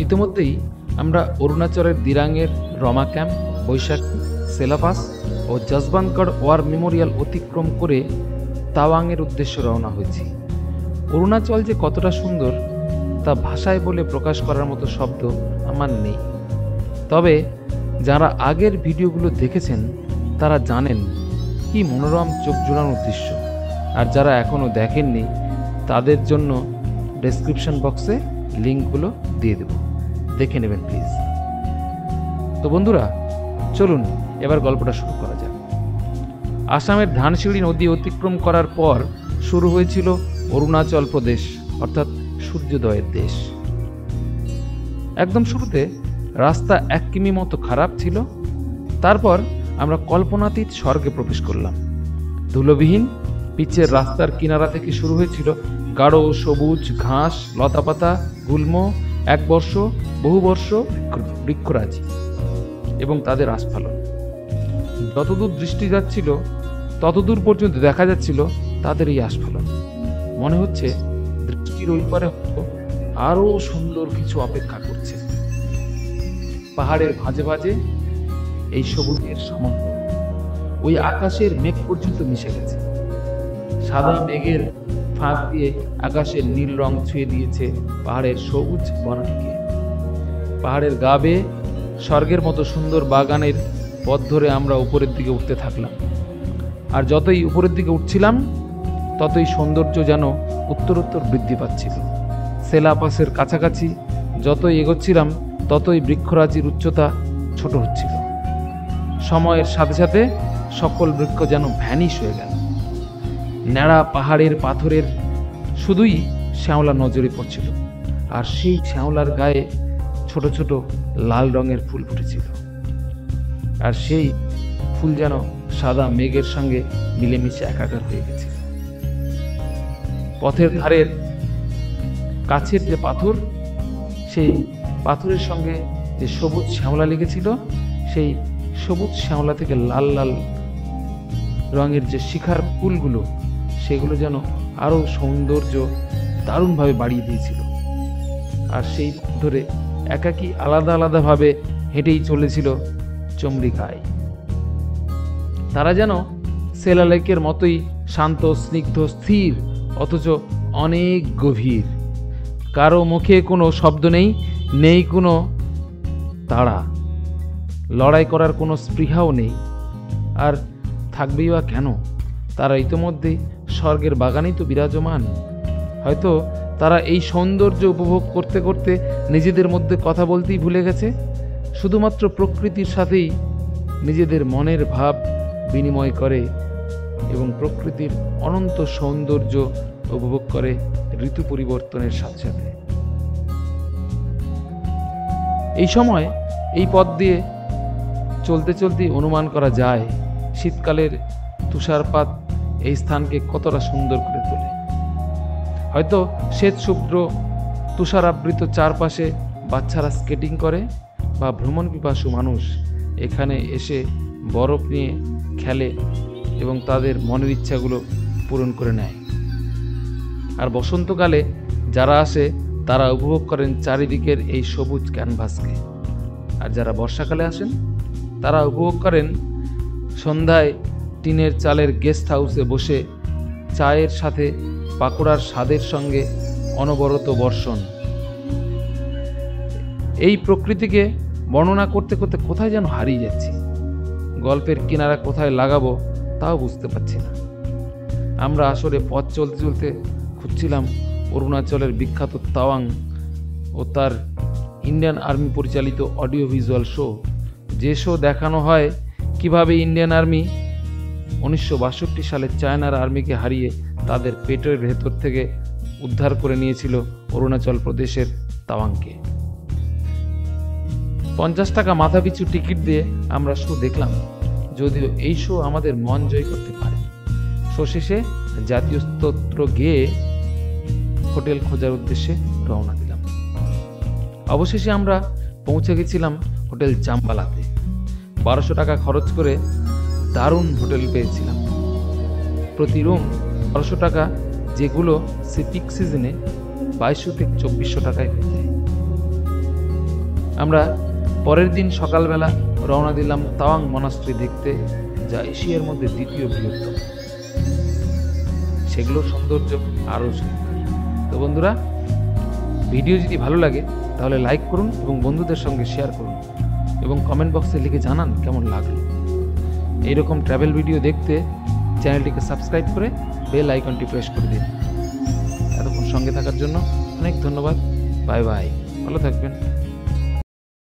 ইতিমধ্যেই আমরা অরুণাচলের দিরাঙের রমা ক্যাম্প, বৈশাখী, সেলাপাস ও জসবন্তগড় war Memorial অতিক্রম করে তাওয়াংয়ের উদ্দেশ্যে রওনা হয়েছি। অরুণাচল যে কতটা সুন্দর তা ভাষায় বলে প্রকাশ করার মতো শব্দ আমার নেই। তবে যারা আগের ভিডিওগুলো দেখেছেন তারা জানেন কি মনোরম চোখ জোড়ানোর দৃশ্য, আর যারা এখনও দেখেননি তাদের জন্য ডেসক্রিপশন বক্সে লিঙ্কগুলো দিয়ে দেব, দেখে নেবেন প্লিজ। তো বন্ধুরা, চলুন এবার গল্পটা শুরু করা যাক। আসামের ধানসিঁড়ি নদী অতিক্রম করার পর শুরু হয়েছিল অরুণাচল প্রদেশ, অর্থাৎ সূর্যোদয়ের দেশ। একদম শুরুতে রাস্তা 1 কিমি মতো খারাপ ছিল। তারপর আমরা কল্পনাতীত স্বর্গে প্রবেশ করলাম। ধুলোবিহীন পিচের রাস্তার কিনারা থেকে শুরু হয়েছিল গাঢ় সবুজ ঘাস, লতাপাতা, গুল্ম, একবর্ষ বহুবর্ষ বৃক্ষরাজি এবং তাদের আস্ফালন। যতদূর দৃষ্টি যাচ্ছিল ততদূর পর্যন্ত দেখা যাচ্ছিল তাদের এই আস্ফালন। মনে হচ্ছে দৃষ্টির ওই পারে আরো সুন্দর কিছু অপেক্ষা করছে। পাহাড়ের ভাঁজে ভাঁজে এই সবুজের সমন্বয় ওই আকাশের মেঘ পর্যন্ত মিশে গেছে। সাদা মেঘের ফাঁক দিয়ে আকাশের নীল রং ছুঁয়ে দিয়েছে পাহাড়ের সবুজ বনানীকে। পাহাড়ের গা বেয়ে স্বর্গের মতো সুন্দর বাগানের পথ ধরে আমরা উপরের দিকে উঠতে থাকলাম। আর যতই উপরের দিকে উঠছিলাম ততই সৌন্দর্য যেন উত্তরোত্তর বৃদ্ধি পাচ্ছিল। সেলাপাসের কাছাকাছি যতই এগোচ্ছিলাম ততই বৃক্ষরাজির উচ্চতা ছোট হচ্ছিল। সময়ের সাথে সাথে সকল বৃক্ষ যেন ভ্যানিশ হয়ে গেল। ন্যাড়া পাহাড়ের পাথরের শুধুই শ্যাওলা নজরে পড়ছিল, আর সেই শ্যাওলার গায়ে ছোট ছোট লাল রঙের ফুল ফুটেছিল। আর সেই ফুল যেন সাদা মেঘের সঙ্গে মিলেমিশে একাকার হয়ে গেছিল। পথের ধারের কাছের যে পাথর, সেই পাথরের সঙ্গে যে সবুজ শ্যাওলা লেগেছিল, সেই সবুজ শ্যাওলা থেকে লাল লাল রঙের যে শিখার ফুলগুলো, সেগুলো যেন আরো সৌন্দর্য দারুণভাবে বাড়িয়ে দিয়েছিল। আর সেই ধরে একাকী আলাদা আলাদাভাবে হেঁটেই চলেছিল চমড়িকায়। তারা যেন সেলা লেকের মতোই শান্ত, স্নিগ্ধ, স্থির, অথচ অনেক গভীর। কারো মুখে কোনো শব্দ নেই, নেই কোনো তাড়া, লড়াই করার কোনো স্পৃহাও নেই। আর থাকবেই বা কেন? তারা ইতোমধ্যেই স্বর্গের বাগানেই তো বিরাজমান। হয়তো তারা এই সৌন্দর্য উপভোগ করতে করতে নিজেদের মধ্যে কথা বলতেই ভুলে গেছে। শুধুমাত্র প্রকৃতির সাথেই নিজেদের মনের ভাব বিনিময় করে এবং প্রকৃতির অনন্ত সৌন্দর্য উপভোগ করে ঋতু পরিবর্তনের সাথে সাথে। এই সময় এই পথ দিয়ে চলতে চলতেই অনুমান করা যায় শীতকালের তুষারপাত এই স্থানকে কতটা সুন্দর করে তোলে। হয়তো শ্বেত শুভ্র তুষারাবৃত চারপাশে বাচ্চারা স্কেটিং করে, বা ভ্রমণ পিপাসু মানুষ এখানে এসে বরফ নিয়ে খেলে এবং তাদের মনের ইচ্ছাগুলো পূরণ করে নেয়। আর বসন্তকালে যারা আসে তারা উপভোগ করেন চারিদিকের এই সবুজ ক্যানভাসকে। আর যারা বর্ষাকালে আসেন তারা উপভোগ করেন সন্ধ্যায় টিনের চালের গেস্ট হাউসে বসে চায়ের সাথে পাকোড়ার স্বাদের সঙ্গে অনবরত বর্ষণ। এই প্রকৃতিকে বর্ণনা করতে করতে কোথায় যেন হারিয়ে যাচ্ছি। গল্পের কিনারা কোথায় লাগাবো তাও বুঝতে পারছি না। আমরা আসলে পথ চলতে চলতে খুঁজছিলাম অরুণাচলের বিখ্যাত তাওয়াং ও তার ইন্ডিয়ান আর্মি পরিচালিত অডিও ভিজুয়াল শো। যে শো দেখানো হয় কিভাবে ইন্ডিয়ান আর্মি 1962 সালে চায়নার আর্মিকে হারিয়ে তাদের পেটের ভেতর থেকে উদ্ধার করে নিয়েছিল অরুণাচল প্রদেশের তাওয়াংকে। 50 টাকা মাথাপিছু টিকিট দিয়ে আমরা শো দেখলাম, যদিও এই শো আমাদের মন জয় করতে পারে। শো শেষে জাতীয় স্তোত্র গেয়ে হোটেল খোঁজার উদ্দেশ্যে রওনা দিলাম। অবশেষে আমরা পৌঁছে গেছিলাম হোটেল জাম্বালাতে। 1200 টাকা খরচ করে দারুণ হোটেল পেয়েছিলাম। প্রতি রুম 1200 টাকা, যেগুলো পিক সিজনে 2200 থেকে 2400 টাকায় হয়ে যায়। আমরা পরের দিন সকালবেলা রওনা দিলাম তাওয়াং মনাস্ট্রি দেখতে, যা এশিয়ার মধ্যে দ্বিতীয় বৃহত্তম। সেগুলোর সৌন্দর্য আরও সুন্দর। তো বন্ধুরা, ভিডিও যদি ভালো লাগে তাহলে লাইক করুন এবং বন্ধুদের সঙ্গে শেয়ার করুন এবং কমেন্ট বক্সে লিখে জানান কেমন লাগলো। এইরকম ট্রাভেল ভিডিও দেখতে চ্যানেলটিকে সাবস্ক্রাইব করে বেল আইকনটি প্রেস করে দিন। এতক্ষণ সঙ্গে থাকার জন্য অনেক ধন্যবাদ। বাই বাই, ভালো থাকবেন।